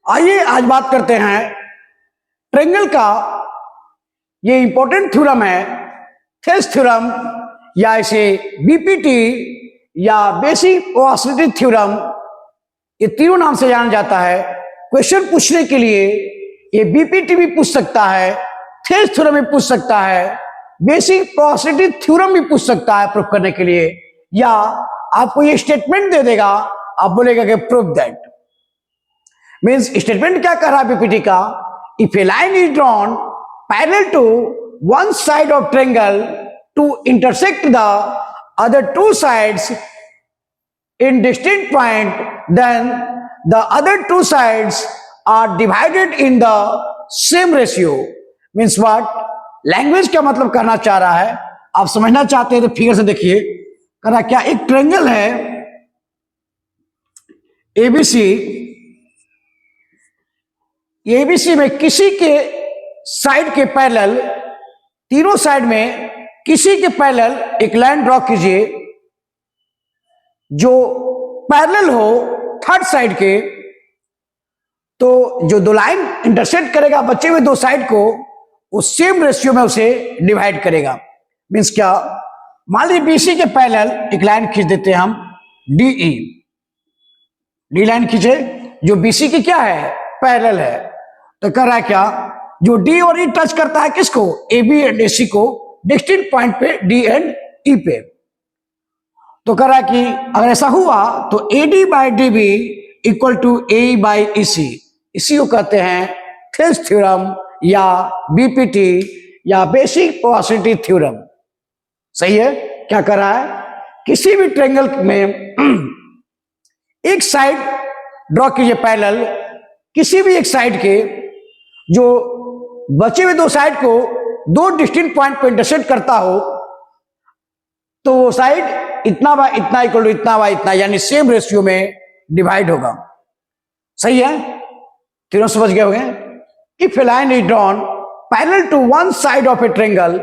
आइए आज बात करते हैं ट्रायंगल का। ये इंपॉर्टेंट थ्योरम है, थेल्स थ्योरम या इसे बीपीटी या बेसिक प्रोबेबिलिटी थ्योरम, ये तीनों नाम से जाना जाता है। क्वेश्चन पूछने के लिए ये बीपीटी भी पूछ सकता है, थेल्स थ्योरम भी पूछ सकता है, बेसिक प्रोबेबिलिटी थ्योरम भी पूछ सकता है प्रूफ करने के लिए, या आपको ये स्टेटमेंट दे देगा, आप बोलेगा कि प्रूफ दैट। मीन्स स्टेटमेंट क्या कर रहा है बीपीटी का? If a line is drawn parallel to one side of triangle to intersect the other two sides in distinct point, then the other two sides are divided in the same ratio. Means what? Language क्या मतलब करना चाह रहा है, आप समझना चाहते हैं तो फिगर से देखिए। करा क्या, एक ट्रायंगल है एबीसी, एबीसी में किसी के साइड के पैरेलल, तीनों साइड में किसी के पैरेलल एक लाइन ड्रॉ कीजिए जो पैरेलल हो थर्ड साइड के। तो जो दो लाइन इंटरसेक्ट करेगा बचे हुए दो साइड को, उस सेम रेशियो में उसे डिवाइड करेगा। मीन्स क्या, मान लीजिए बीसी के पैरेलल एक लाइन खींच देते हैं हम, डीई, डी लाइन खींचे जो बीसी की क्या है, पैरेलल है। तो कर रहा है क्या, जो डी और ई टच करता है किसको, ए बी एंड ए सी को, डिस्टिंक्ट पॉइंट पे डी एंड ई पे। तो कह रहा है कि अगर ऐसा हुआ तो AD by D B equal to A by E C, इसी को कहते हैं थेल्स थ्योरम या बीपीटी या बेसिक प्रोबेबिलिटी थ्योरम। सही है। क्या कर रहा है, किसी भी ट्रायंगल में एक साइड ड्रॉ कीजिए पैरेलल, किसी भी एक साइड के, जो बचे हुए दो साइड को दो डिस्टिंक्ट पॉइंट पे इंटरसेक्ट करता हो, तो वो साइड इतना बाय इतना इक्वल टू इतना बाय इतना, यानी सेम रेशियो में डिवाइड होगा। सही है, तीनों समझ गए होंगे। If a line is drawn parallel to one side of a triangle,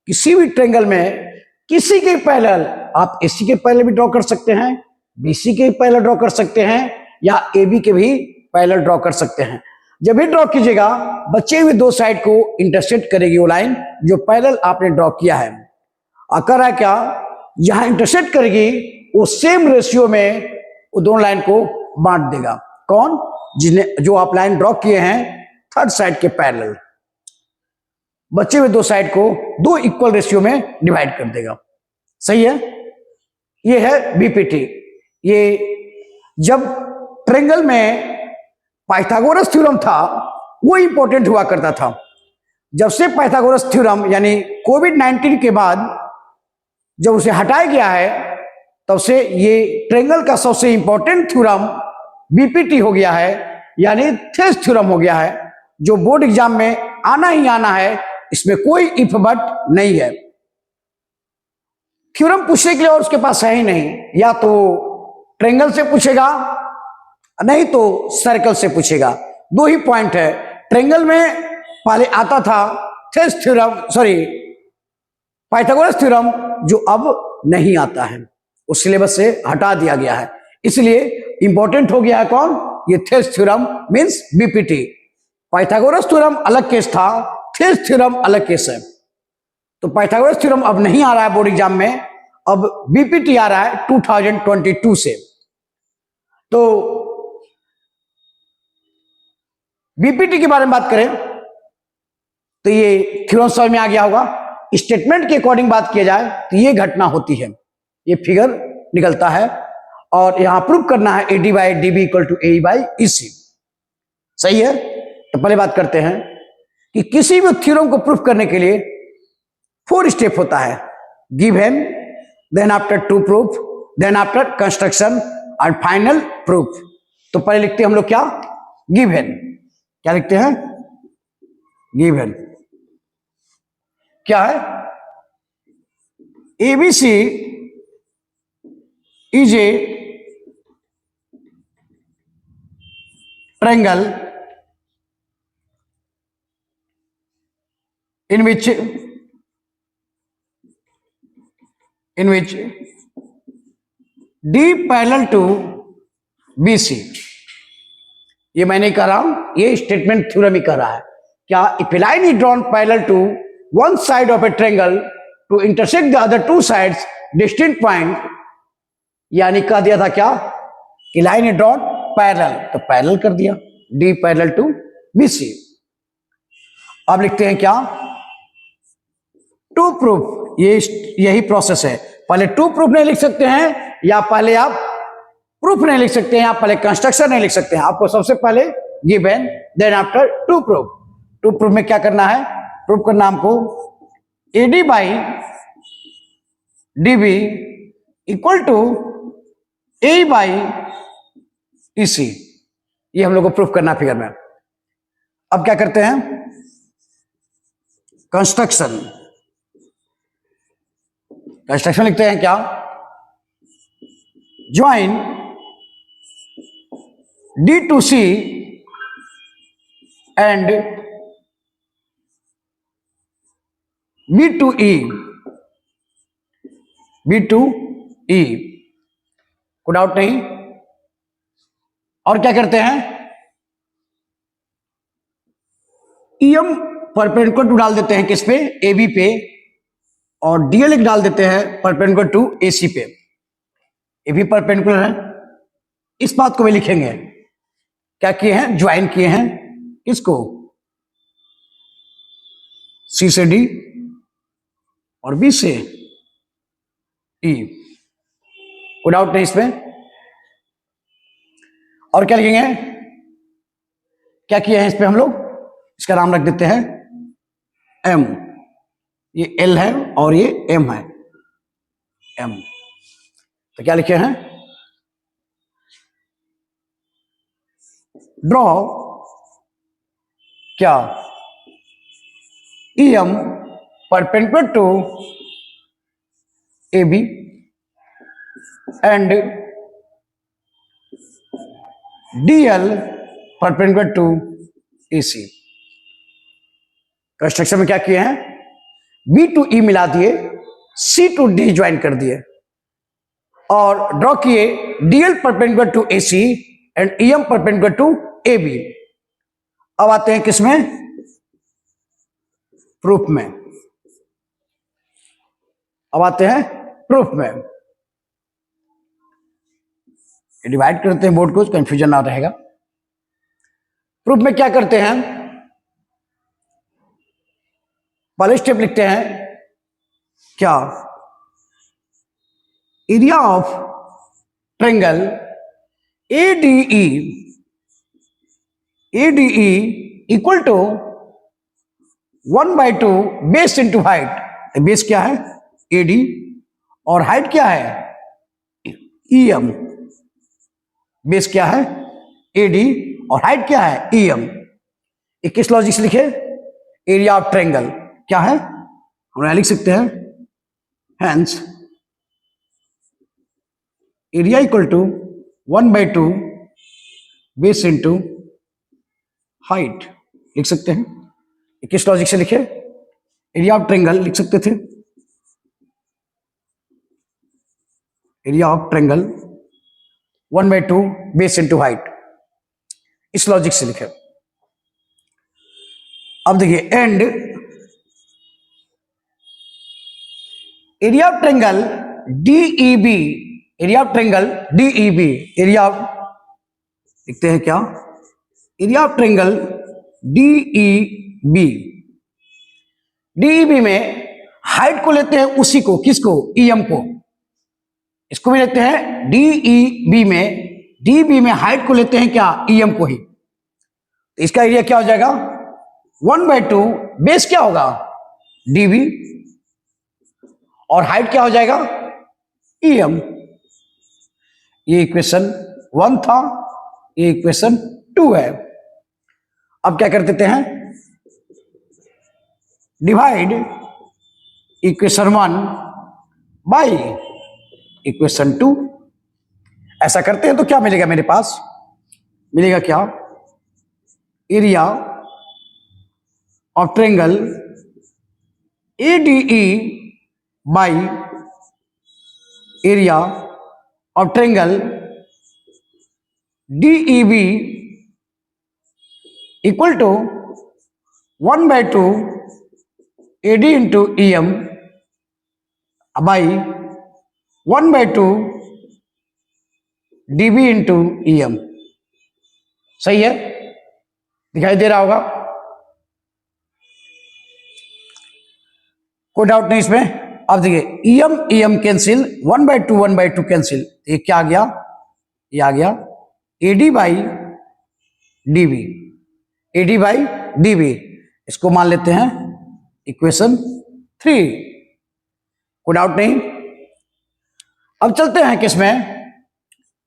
किसी भी ट्रायंगल में किसी के पैरेलल, आप एसी के पैरेलल भी ड्रॉ कर सकते हैं, बीसी के पैरेलल ड्रॉ कर सकते हैं, या एबी के भी पैरेलल ड्रॉ कर सकते हैं। जब भी ड्रॉ कीजिएगा बचे हुए दो साइड को इंटरसेक्ट करेगी वो लाइन जो पैरेलल आपने ड्रॉ किया है। कर रहा है क्या, यहां इंटरसेक्ट करेगी, वो सेम रेशियो में वो दोनों लाइन को बांट देगा। कौन? जिन्हें, जो आप लाइन ड्रॉ किए हैं थर्ड साइड के पैरेलल, बचे हुए दो साइड को दो इक्वल रेशियो में डिवाइड कर देगा। सही है, ये है बीपीटी। ये जब ट्रायंगल में पाइथागोरस थ्योरम था वो इंपॉर्टेंट हुआ करता था। जब से पाइथागोरस थ्योरम यानी कोविड-19 के बाद जब उसे हटाया गया है, तब से ये ट्रायंगल का सबसे इंपॉर्टेंट थ्योरम बीपीटी हो गया है, यानी थेल्स थ्योरम हो गया है, जो बोर्ड एग्जाम में आना ही आना है, इसमें कोई इफ बट नहीं है। थ्योरम पूछने के लिए और उसके पास है ही नहीं, या तो ट्रायंगल से पूछेगा नहीं तो सर्कल से पूछेगा। दो ही पॉइंट है। ट्रायंगल में पहले आता था Thales theorem, sorry Pythagoras theorem, जो अब नहीं आता है, उस सिलेबस से हटा दिया गया है, इसलिए इंपॉर्टेंट हो गया है। कौन? ये Thales theorem means BPT. Pythagoras theorem अलग केस था, थेल्स थ्योरम अलग केस है। तो पाइथागोरस थ्योरम अब नहीं आ रहा है बोर्ड एग्जाम में, अब बीपीटी आ रहा है 2022 से। तो बीपीटी के बारे में बात करें तो ये थ्योरम समझ में आ गया होगा। स्टेटमेंट के अकॉर्डिंग बात किया जाए तो ये घटना होती है, ये फिगर निकलता है, और यहां प्रूव करना है AD by D B equal to A by E C. सही है। तो पहले बात करते हैं कि किसी भी थ्योरम को प्रूफ करने के लिए 4 स्टेप होता है। Given, then after to proof, then after construction और फाइनल प्रूफ। तो पहले लिखते हैं हम लोग क्या, गिवन। क्या लिखते हैं? गिवन क्या है? ABC is a triangle in which D parallel to BC, ये मैं नहीं कर रहा हूं, ये स्टेटमेंट थ्योरम ही कर रहा है। क्या? If a line is drawn parallel to one side of a triangle to intersect the other two sides distinct point, यानी कह दिया था क्या कि लाइन इज ड्रॉन पैरेलल, तो पैरेलल कर दिया, डी पैरेलल टू बीसी। अब लिखते हैं क्या? टू प्रूफ, ये यही प्रोसेस है। पहले टू प्रूफ नहीं लिख सकते हैं, या पहले आप प्रूफ नहीं लिख सकते हैं, आप पहले कंस्ट्रक्शन नहीं लिख सकते हैं। आपको सबसे पहले given, then after to proof. To proof में क्या करना है? प्रूफ करना हमको AD by DB equal to A by EC, ये हम लोग को प्रूफ करना फिगर में। अब क्या करते हैं? कंस्ट्रक्शन। कंस्ट्रक्शन लिखते हैं क्या? Join D to C and B to E, B to E, कोई डाउट नहीं। और क्या करते हैं? ईएम परपेंडिकुलर टू डाल देते हैं किस पे? ए बी पे, और डीएल डाल देते हैं परपेंडिकुलर टू एसी पे। ए भी परपेंडिकुलर है, इस बात को भी लिखेंगे। क्या किए हैं? ज्वाइन किए हैं किसको? सी से डी और बी से ई, कोई डाउट नहीं इसमें। और क्या लिखेंगे? क्या किए हैं इस पे हम लोग? इसका नाम रख देते हैं एम, ये एल है और ये एम है, एम। तो क्या लिखे हैं? ड्रॉ क्या? EM perpendicular to A B and DL perpendicular to AC. Construction में क्या किए हैं? बी टू ई मिला दिए, सी टू डी ज्वाइन कर दिए, और ड्रॉ किए DL perpendicular to AC and EM perpendicular to A B. अब आते हैं किसमें? प्रूफ में। अब आते हैं प्रूफ में। डिवाइड करते हैं बोर्ड को, कंफ्यूजन ना रहेगा। प्रूफ में क्या करते हैं? पहले स्टेप लिखते हैं क्या? Area of triangle ADE, ADE equal to 1/2 base into height. Base क्या है? AD, और हाइट क्या है? EM। बेस क्या है? AD, और हाइट क्या है? EM। किस लॉजिक से लिखे? एरिया ऑफ ट्रायंगल क्या है? हम लिख सकते हैं hence area equal to 1/2 base into height, लिख सकते हैं। किस लॉजिक से लिखे? एरिया ऑफ ट्रायंगल लिख सकते थे, area of triangle 1/2 base into height, इस लॉजिक से लिखे। अब देखिए and area of triangle DEB, area of triangle DEB, area of, लिखते हैं क्या? Area of triangle DEB। DEB में हाइट को लेते हैं उसी को, किसको? EM को। इसको भी लेते हैं DEB में, DEB में हाइट को लेते हैं क्या? EM को ही। तो इसका एरिया क्या हो जाएगा? 1/2 बेस क्या होगा? DB, और हाइट क्या हो जाएगा? EM। ये इक्वेशन 1 था, ये इक्वेशन 2 है। अब क्या कर देते हैं? Divide equation 1 by equation 2। ऐसा करते हैं तो क्या मिलेगा मेरे पास? मिलेगा क्या? Area of triangle ADE by area of triangle DEB equal to 1/2 AD into EM by 1/2 DB into EM। सही है, दिखाई दे रहा होगा, कोई डाउट नहीं इसमें। अब देखिए EM कैंसिल, 1/2 कैंसिल, ये क्या आ गया, ये आ गया AD by DB, AD by DB। इसको मान लेते हैं इक्वेशन 3, कोई डाउट नहीं। अब चलते हैं किसमें,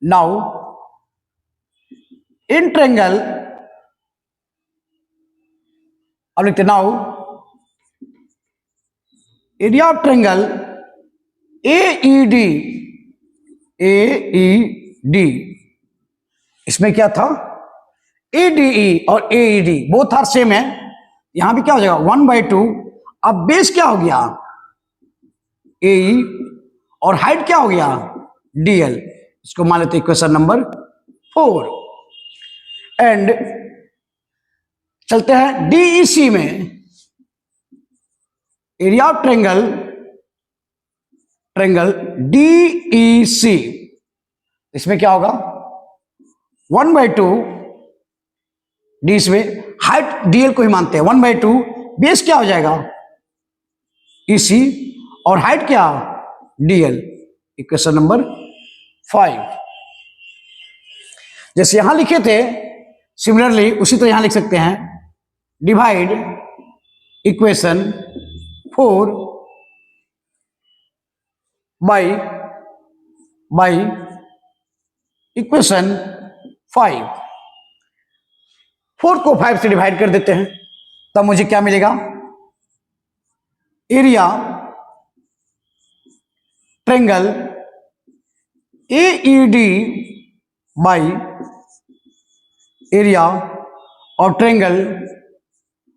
नाउ इन ट्रायंगल, अब लिखते now area of triangle AED, AED, इसमें क्या था, ADE और AED बोथ आर सेम है, यहां भी क्या हो जाएगा 1/2। अब बेस क्या हो गया AE और हाइट क्या हो गया DL, इसको मान लेते इक्वेशन नंबर 4। एंड चलते हैं DEC में, एरिया ऑफ ट्रायंगल DEC, इसमें क्या होगा 1/2 डी, इसमें हाइट DL को ही मानते हैं 1/2, बेस क्या हो जाएगा EC और हाइट क्या DL, इक्वेशन नंबर 5। जैसे यहां लिखे थे सिमिलरली उसी तरह यहां लिख सकते हैं, डिवाइड इक्वेशन 4 बाई इक्वेशन 5। 4 को 5 से डिवाइड कर देते हैं, तब मुझे क्या मिलेगा, area triangle AED by area of triangle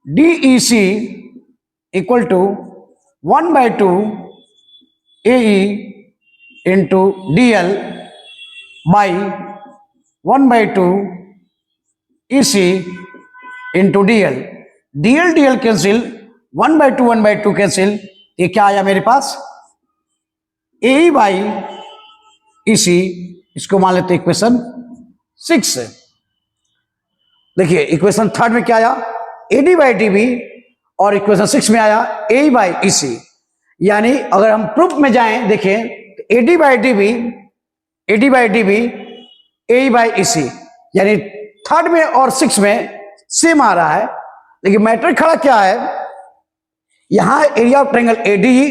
DEC equal to 1/2 AE into DL by 1/2 EC into DL। DL cancel, 1/2 cancel, ये क्या आया मेरे पास AE बाई EC, इसको मान लेते इक्वेशन 6। देखिए इक्वेशन 3 में क्या आया AD बाई DB और इक्वेशन 6 में आया AE बाई EC। यानी अगर हम प्रूफ में जाएं देखें तो AD by DB AE by EC, यानी 3 में और 6 में सेम आ रहा है। लेकिन मैटर खड़ा क्या है, यहां area of triangle ADE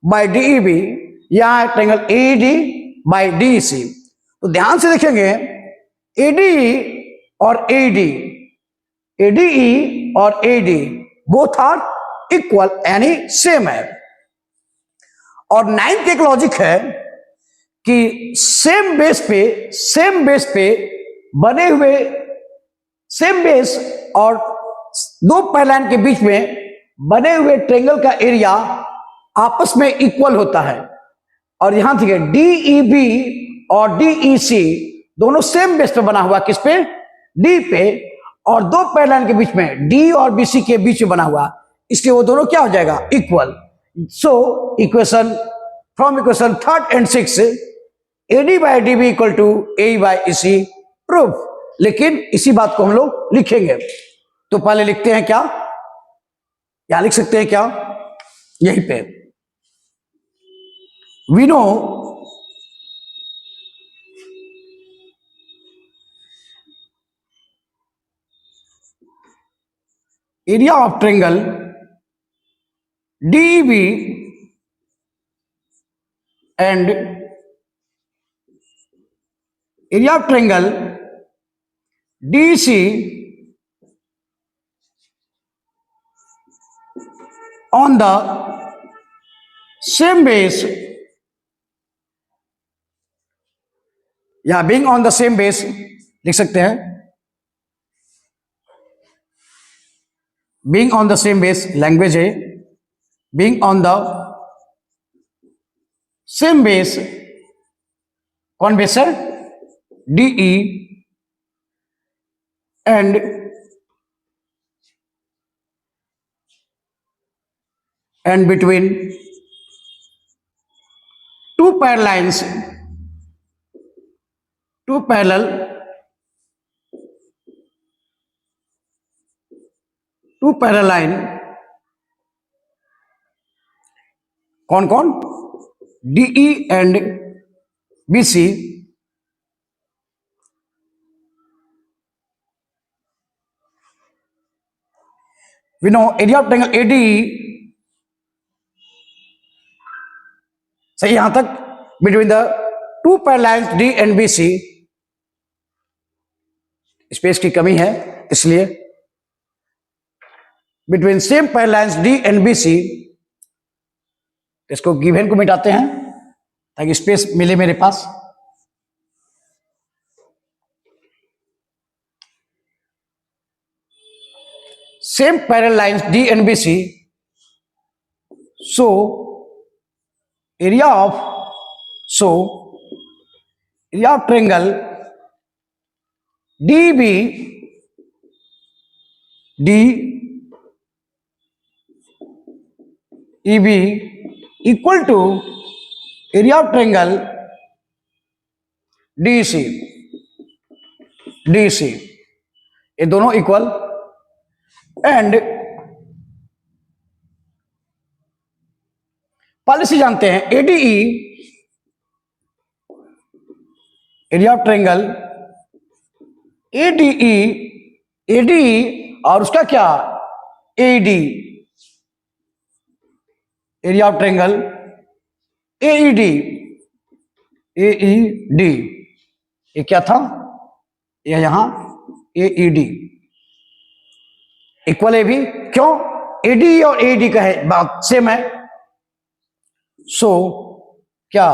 by DEB, यहां ट्रायंगल AED बाई DEC। तो ध्यान से देखेंगे ADE और AD बोथ आर इक्वल यानी सेम है। और 9th एक लॉजिक है कि सेम बेस पे बने हुए, सेम बेस और दो पैरलाइन के बीच में बने हुए ट्रायंगल का एरिया आपस में इक्वल होता है। और यहां देखिए DEB और DEC दोनों सेम बेस पे बना हुआ, किस पे D पे, और दो पैरलाइन के बीच में D और BC के बीच में बना हुआ, इसलिए वो दोनों क्या हो जाएगा equal. So equation from equation 3 and 6 AD by DB equal to AE by EC proof. लेकिन इसी बात को हम लोग लिखेंगे, तो पहले लिखते हैं क्या, या लिख सकते हैं क्या, यहीं पे we know area of triangle DEB and area of triangle DEC on the same base, या being on the same base लिख सकते हैं, being on the same base language है, being on the same base, कौन base है DE, and and between two parallel lines, two parallel line, कौन कौन, DE and BC, we know area of triangle ADE, सही यहां तक, between the two parallel lines D and BC, space की कमी है इसलिए, between same parallel lines D and BC, इसको गिवन को मिटाते हैं ताकि स्पेस मिले मेरे पास। Same parallel lines D and BC, so area of triangle DEB equal to area of triangle DEC, ये दोनों इक्वल, एंड पहले से जानते हैं ADE, area of triangle ADE और उसका क्या AED, area of triangle AED, ये क्या था, ये यहां AED इक्वल है भी, क्यों, ADE और AED का है बात सेम है। सो क्या,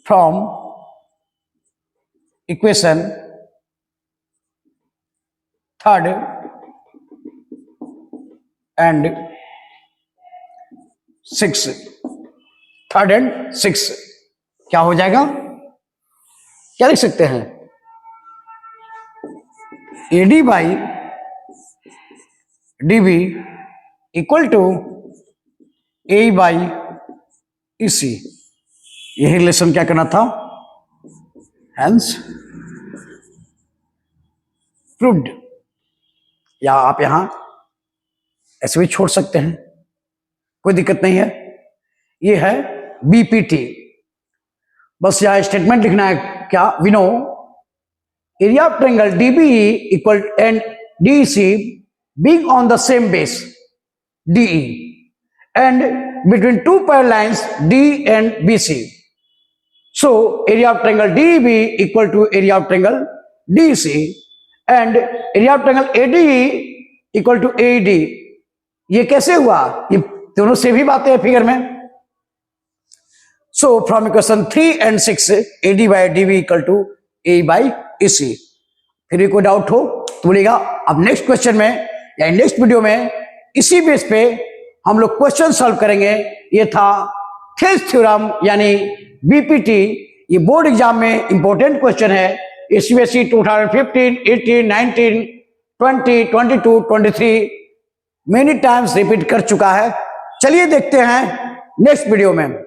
from equation third and six, क्या हो जाएगा, क्या लिख सकते हैं, AD by DB equal to AE by EC, यही रिलेशन क्या करना था, हेंस प्रूव्ड। या आप यहां ऐसे भी छोड़ सकते हैं, कोई दिक्कत नहीं है, ये है BPT। बस यहां स्टेटमेंट लिखना है क्या, we know area of triangle DBE equal and DEC being on the same base DE and between two parallel lines D and BC. So area of triangle DEB equal to area of triangle DEC and area of triangle ADE equal to AED. ये कैसे हुआ, ये दोनों से भी बातें हैं figure में। So from equation 3 and 6 AD by DB equal to AE by EC। फिर भी कोई डाउट हो तो बोलिएगा। अब नेक्स्ट क्वेश्चन में या नेक्स्ट वीडियो में इसी बेस पे हम लोग क्वेश्चन सॉल्व करेंगे। ये था थेल्स थ्योरम यानी बीपीटी। ये बोर्ड एग्जाम में इंपॉर्टेंट क्वेश्चन है। यूपीएससी 2015, 18, 19, 20, 22, 23 मेनी टाइम्स रिपीट कर चुका है। चलिए देखते हैं नेक्स्ट वीडियो में।